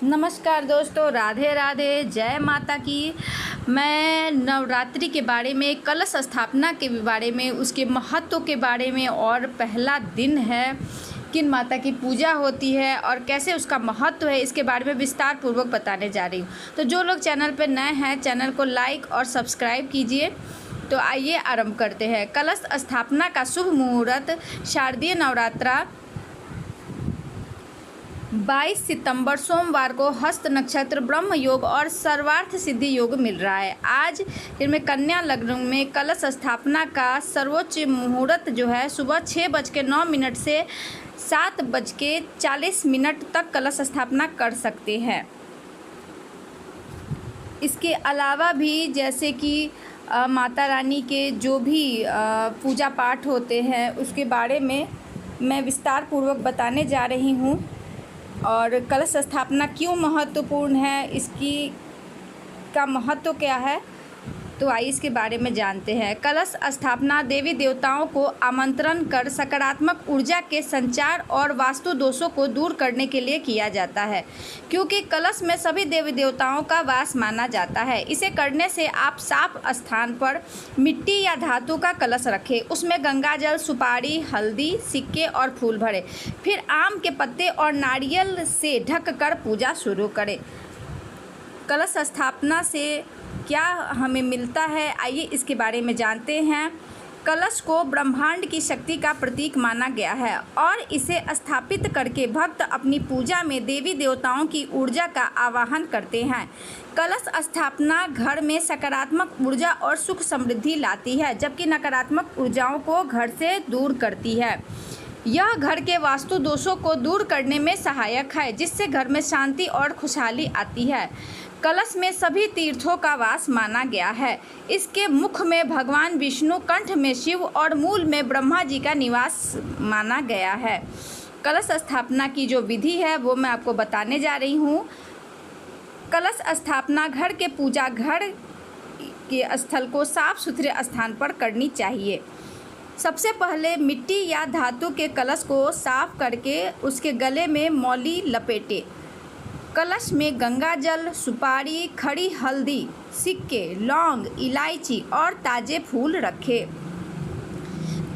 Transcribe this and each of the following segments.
नमस्कार दोस्तों, राधे राधे, जय माता की। मैं नवरात्रि के बारे में, कलश स्थापना के बारे में, उसके महत्व के बारे में और पहला दिन है, किन माता की पूजा होती है और कैसे उसका महत्व है, इसके बारे में विस्तार पूर्वक बताने जा रही हूँ। तो जो लोग चैनल पर नए हैं, चैनल को लाइक और सब्सक्राइब कीजिए। तो आइए आरंभ करते हैं। कलश स्थापना का शुभ मुहूर्त शारदीय नवरात्रा 22 सितंबर सोमवार को हस्त नक्षत्र, ब्रह्म योग और सर्वार्थ सिद्धि योग मिल रहा है। आज इनमें कन्या लग्न में कलश स्थापना का सर्वोच्च मुहूर्त जो है सुबह 6:09 से 7:40 तक कलश स्थापना कर सकते हैं। इसके अलावा भी जैसे कि माता रानी के जो भी पूजा पाठ होते हैं उसके बारे में मैं विस्तार पूर्वक बताने जा रही हूँ। और कलश स्थापना क्यों महत्वपूर्ण है, इसकी का महत्व क्या है, तो आइए इसके बारे में जानते हैं। कलश स्थापना देवी देवताओं को आमंत्रण कर सकारात्मक ऊर्जा के संचार और वास्तु दोषों को दूर करने के लिए किया जाता है, क्योंकि कलश में सभी देवी देवताओं का वास माना जाता है। इसे करने से आप साफ स्थान पर मिट्टी या धातु का कलश रखें, उसमें गंगा जल, सुपारी, हल्दी, सिक्के और फूल भरें, फिर आम के पत्ते और नारियल से ढककर पूजा शुरू करें। कलश स्थापना से क्या हमें मिलता है, आइए इसके बारे में जानते हैं। कलश को ब्रह्मांड की शक्ति का प्रतीक माना गया है और इसे स्थापित करके भक्त अपनी पूजा में देवी देवताओं की ऊर्जा का आवाहन करते हैं। कलश स्थापना घर में सकारात्मक ऊर्जा और सुख समृद्धि लाती है, जबकि नकारात्मक ऊर्जाओं को घर से दूर करती है। यह घर के वास्तु दोषों को दूर करने में सहायक है, जिससे घर में शांति और खुशहाली आती है। कलश में सभी तीर्थों का वास माना गया है। इसके मुख में भगवान विष्णु, कंठ में शिव और मूल में ब्रह्मा जी का निवास माना गया है। कलश स्थापना की जो विधि है वो मैं आपको बताने जा रही हूँ। कलश स्थापना घर के पूजा घर के स्थल को साफ सुथरे स्थान पर करनी चाहिए। सबसे पहले मिट्टी या धातु के कलश को साफ करके उसके गले में मौली लपेटें। कलश में गंगा जल, सुपारी, खड़ी हल्दी, सिक्के, लौंग, इलायची और ताजे फूल रखें।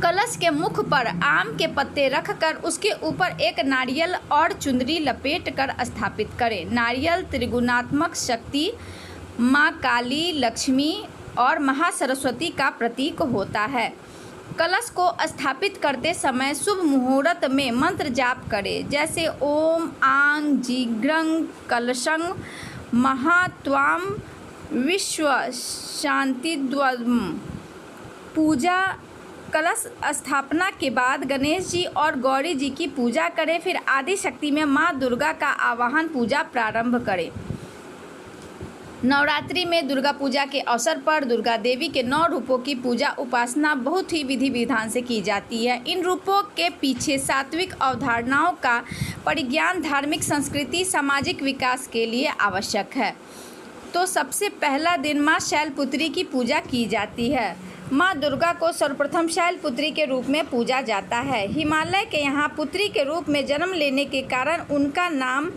कलश के मुख पर आम के पत्ते रखकर उसके ऊपर एक नारियल और चुनरी लपेटकर स्थापित करें। नारियल त्रिगुणात्मक शक्ति, माँ काली, लक्ष्मी और महासरस्वती का प्रतीक होता है। कलश को स्थापित करते समय शुभ मुहूर्त में मंत्र जाप करें, जैसे ओम आंग जिग्रंग कलशं महात्वाम विश्व शांतिद्वम। पूजा कलश स्थापना के बाद गणेश जी और गौरी जी की पूजा करें, फिर आदि शक्ति में माँ दुर्गा का आवाहन पूजा प्रारंभ करें। नवरात्रि में दुर्गा पूजा के अवसर पर दुर्गा देवी के 9 रूपों की पूजा उपासना बहुत ही विधि विधान से की जाती है। इन रूपों के पीछे सात्विक अवधारणाओं का परिज्ञान धार्मिक संस्कृति सामाजिक विकास के लिए आवश्यक है। तो सबसे पहला दिन माँ शैलपुत्री की पूजा की जाती है। माँ दुर्गा को सर्वप्रथम शैलपुत्री के रूप में पूजा जाता है। हिमालय के यहाँ पुत्री के रूप में जन्म लेने के कारण उनका नाम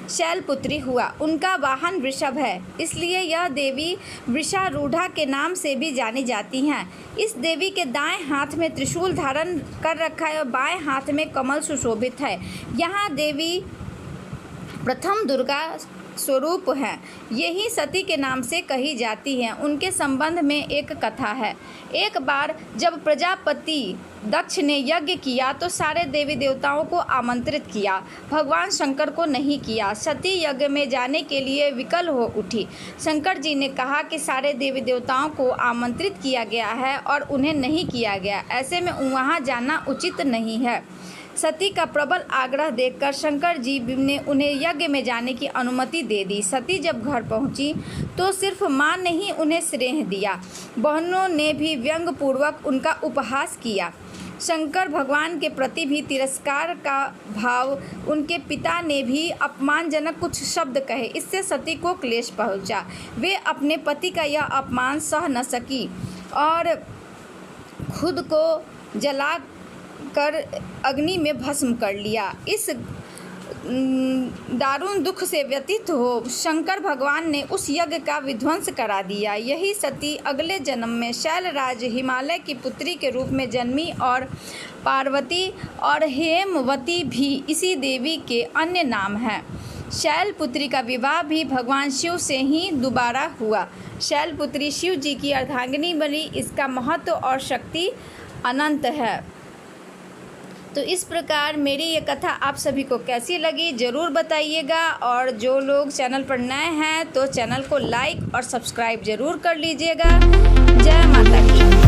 शैलपुत्री हुआ। उनका वाहन वृषभ है, इसलिए यह देवी वृषारूढ़ा के नाम से भी जानी जाती हैं। इस देवी के दाएं हाथ में त्रिशूल धारण कर रखा है और बाएं हाथ में कमल सुशोभित है। यहाँ देवी प्रथम दुर्गा स्वरूप हैं। यही सती के नाम से कही जाती हैं। उनके संबंध में एक कथा है। एक बार जब प्रजापति दक्ष ने यज्ञ किया तो सारे देवी देवताओं को आमंत्रित किया, भगवान शंकर को नहीं किया। सती यज्ञ में जाने के लिए विकल हो उठी। शंकर जी ने कहा कि सारे देवी देवताओं को आमंत्रित किया गया है और उन्हें नहीं किया गया, ऐसे में वहाँ जाना उचित नहीं है। सती का प्रबल आग्रह देखकर शंकर जी ने उन्हें यज्ञ में जाने की अनुमति दे दी। सती जब घर पहुंची तो सिर्फ मां ने ही उन्हें स्नेह दिया, बहनों ने भी व्यंग पूर्वक उनका उपहास किया। शंकर भगवान के प्रति भी तिरस्कार का भाव, उनके पिता ने भी अपमानजनक कुछ शब्द कहे, इससे सती को क्लेश पहुंचा। वे अपने पति का यह अपमान सह न सकी और खुद को जला कर अग्नि में भस्म कर लिया। इस दारुण दुख से व्यतीत हो शंकर भगवान ने उस यज्ञ का विध्वंस करा दिया। यही सती अगले जन्म में शैलराज हिमालय की पुत्री के रूप में जन्मी और पार्वती और हेमवती भी इसी देवी के अन्य नाम हैं। शैलपुत्री का विवाह भी भगवान शिव से ही दोबारा हुआ। शैलपुत्री शिव जी की अर्धांगिनी बनी। इसका महत्व और शक्ति अनंत है। तो इस प्रकार मेरी ये कथा आप सभी को कैसी लगी ज़रूर बताइएगा, और जो लोग चैनल पर नए हैं तो चैनल को लाइक और सब्सक्राइब ज़रूर कर लीजिएगा। जय माता दी।